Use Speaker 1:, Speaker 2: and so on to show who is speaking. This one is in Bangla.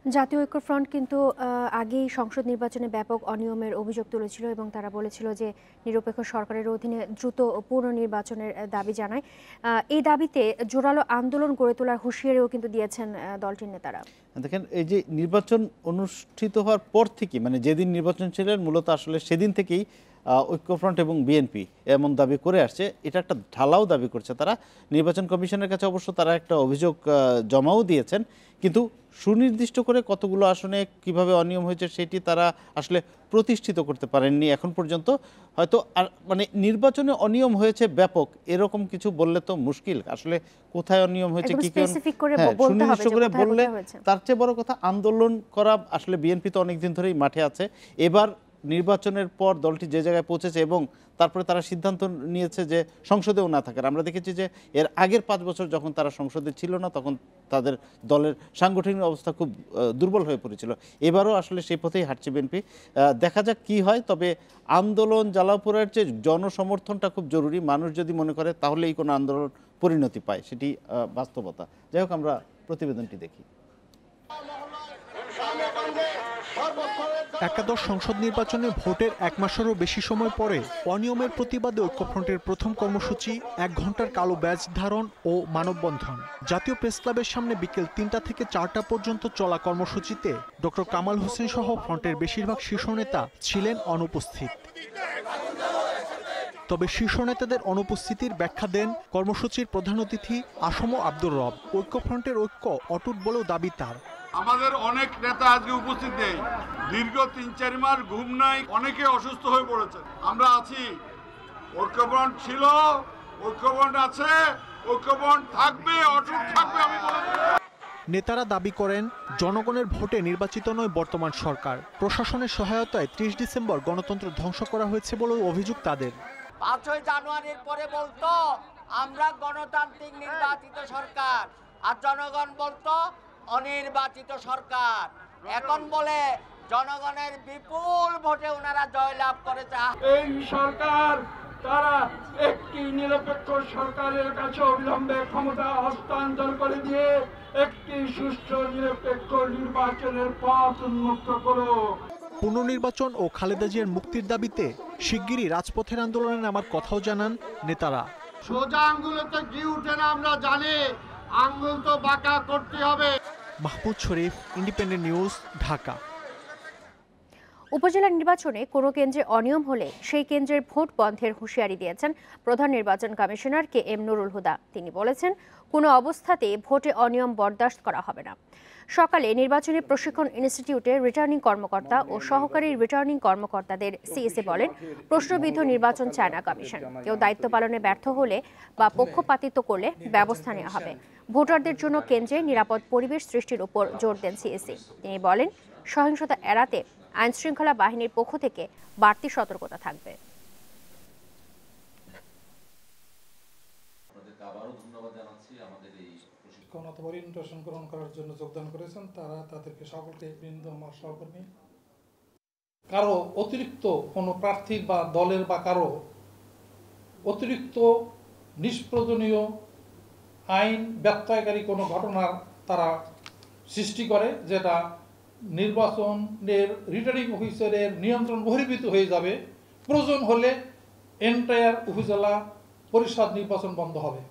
Speaker 1: জাতীয় ঐক্যফ্রন্ট কিন্তু আগেই সংসদ নির্বাচনে ব্যাপক অনিয়মের অভিযোগ তুলেছিল এবং তারা বলেছিল যে নিরপেক্ষ সরকারের অধীনে দ্রুত পুনর্নির্বাচনের দাবি জানায়। এই দাবিতে জোরালো আন্দোলন গড়ে তোলার হুঁশিয়ারিও কিন্তু দিয়েছেন দলটির নেতারা।
Speaker 2: দেখেন, এই যে নির্বাচন অনুষ্ঠিত হওয়ার পর থেকে, মানে যেদিন নির্বাচন ছিলেন মূলত আসলে সেদিন থেকেই ঐক্যফ্রন্ট এবং বিএনপি এমন দাবি করে আসছে। এটা একটা ঢালাও দাবি করছে তারা। নির্বাচন কমিশনের কাছে অবশ্য তারা একটা অভিযোগ জমাও দিয়েছেন, কিন্তু সুনির্দিষ্ট করে কতগুলো আসনে কিভাবে অনিয়ম হয়েছে সেটি তারা আসলে প্রতিষ্ঠিত করতে পারেননি এখন পর্যন্ত। হয়তো আর মানে নির্বাচনে অনিয়ম হয়েছে ব্যাপক এরকম কিছু বললে তো মুশকিল, আসলে কোথায় অনিয়ম হয়েছে কি সুনির্দিষ্ট করে বললে তার চেয়ে বড় কথা আন্দোলন করা। আসলে বিএনপি তো অনেকদিন ধরেই মাঠে আছে। এবার নির্বাচনের পর দলটি যে জায়গায় পৌঁছেছে এবং তারপরে তারা সিদ্ধান্ত নিয়েছে যে সংসদেও না থাকার। আমরা দেখেছি যে এর আগের 5 বছর যখন তারা সংসদে ছিল না তখন তাদের দলের সাংগঠনিক অবস্থা খুব দুর্বল হয়ে পড়েছিল। এবারও আসলে সেই পথেই হাঁটছে বিএনপি। দেখা যাক কি হয়। তবে আন্দোলন জ্বালাপোড়ার চেয়ে জনসমর্থনটা খুব জরুরি। মানুষ যদি মনে করে তাহলেই কোনো আন্দোলন পরিণতি পায়, সেটি বাস্তবতা। যাই হোক, আমরা প্রতিবেদনটি দেখি।
Speaker 3: একাদশ সংসদ নির্বাচনে ভোটের 1 মাসেরও বেশি সময় পরে অনিয়মের প্রতিবাদে ঐক্যফ্রন্টের প্রথম কর্মসূচি 1 ঘন্টার কালো ব্যাজ ধারণ ও মানববন্ধন। জাতীয় প্রেসক্লাবের সামনে বিকেল 3টা থেকে 4টা পর্যন্ত চলা কর্মসূচিতে ডক্টর কামাল হোসেন সহ ফ্রন্টের বেশিরভাগ শীর্ষ নেতা ছিলেন অনুপস্থিত। তবে শীর্ষ নেতাদের অনুপস্থিতির ব্যাখ্যা দেন কর্মসূচির প্রধান অতিথি আসম আব্দুর রব। ঐক্যফ্রন্টের ঐক্য অটুট বলেও দাবি তার।
Speaker 4: আমাদের অনেক নেতা আজকে উপস্থিত নেই। দীর্ঘ 3-4 মাস ঘুম নাই, অনেকে অসুস্থ হয়ে পড়েছে। আমরা আছি, ঐক্যফ্রন্ট ছিল, ঐক্যফ্রন্ট আছে, ঐক্যফ্রন্ট থাকবে, অটুট থাকবে। আমি বলে
Speaker 3: নেতারা দাবি করেন জনগণের ভোটে নির্বাচিত নয় বর্তমান সরকার। প্রশাসনের সহায়তায় 30 ডিসেম্বর গণতন্ত্র ধ্বংস করা হয়েছে বলে অভিযোগ তাদের।
Speaker 5: 5ই জানুয়ারির পরে বলতো আমরা গণতান্ত্রিক নির্বাচিত সরকার, আর জনগণ বলতো অনির্বাচিত সরকার। এখন বলে জনগণের বিপুল ভোটে ওনারা জয়লাভ করেছে।
Speaker 6: এই সরকার তারা একটি নিরপেক্ষ সরকারের কাছে অবিলম্বে ক্ষমতা হস্তান্তর করে দিয়ে একটি সুষ্ঠু নিরপেক্ষ নির্বাচনের পথ উন্মুক্ত করো।
Speaker 3: পুনর্নির্বাচন ও খালেদা জিয়ার মুক্তির দাবিতে শিগগিরই রাজপথের আন্দোলনে নামার কথাও জানান নেতারা।
Speaker 4: সোজা আঙ্গুলতে কি উঠে না আমরা জানি, আঙ্গুল তো বাঁকা করতে হবে।
Speaker 3: মাহমুদ শরীফ, ইন্ডিপেন্ডেন্ট নিউজ, ঢাকা।
Speaker 1: উপজেলা নির্বাচনে কোনো কেন্দ্রে অনিয়ম হলে সেই কেন্দ্রের ভোট বন্ধের হুঁশিয়ারি দিয়েছেন প্রধান নির্বাচন কমিশনার KM নুরুল হুদা। তিনি বলেছেন, কোনো অবস্থাতে ভোটে অনিয়ম বরদাস্ত করা হবে না। সকালে নির্বাচনী প্রশিক্ষণ ইনস্টিটিউটের রিটার্নিং কর্মকর্তা ও সহকারী রিটার্নিং কর্মকর্তাদের CSA বলেন, প্রশ্নবিদ্ধ নির্বাচন চায় না কমিশন। কেউ দায়িত্ব পালনে ব্যর্থ হলে বা পক্ষপাতিত্ব করলে ব্যবস্থা নেওয়া হবে। ভোটারদের জন্য কেন্দ্রে নিরাপদ পরিবেশ সৃষ্টির উপর জোর দেন CSA। তিনি বলেন, সহিংসতা এড়াতে আইনশৃঙ্খলা বাহিনীর পক্ষ থেকে বাড়তি সতর্কতা থাকবে।
Speaker 6: অথবা ইনভিটেশন গ্রহণ করার জন্য যোগদান করেছেন তারা, তাদেরকে সকলকে বৃন্দ, আমার সহকর্মী, কারো অতিরিক্ত কোনো প্রার্থী বা দলের বা কারো অতিরিক্ত নিষ্প্রয়োজনীয় আইন ব্যত্যয়কারী কোনো ঘটনার তারা সৃষ্টি করে, যেটা নির্বাচনের রিটার্নিং অফিসারের নিয়ন্ত্রণ বহির্ভূত হয়ে যাবে। প্রয়োজন হলে এন্টায়ার উপজেলা পরিষদ নির্বাচন বন্ধ হবে।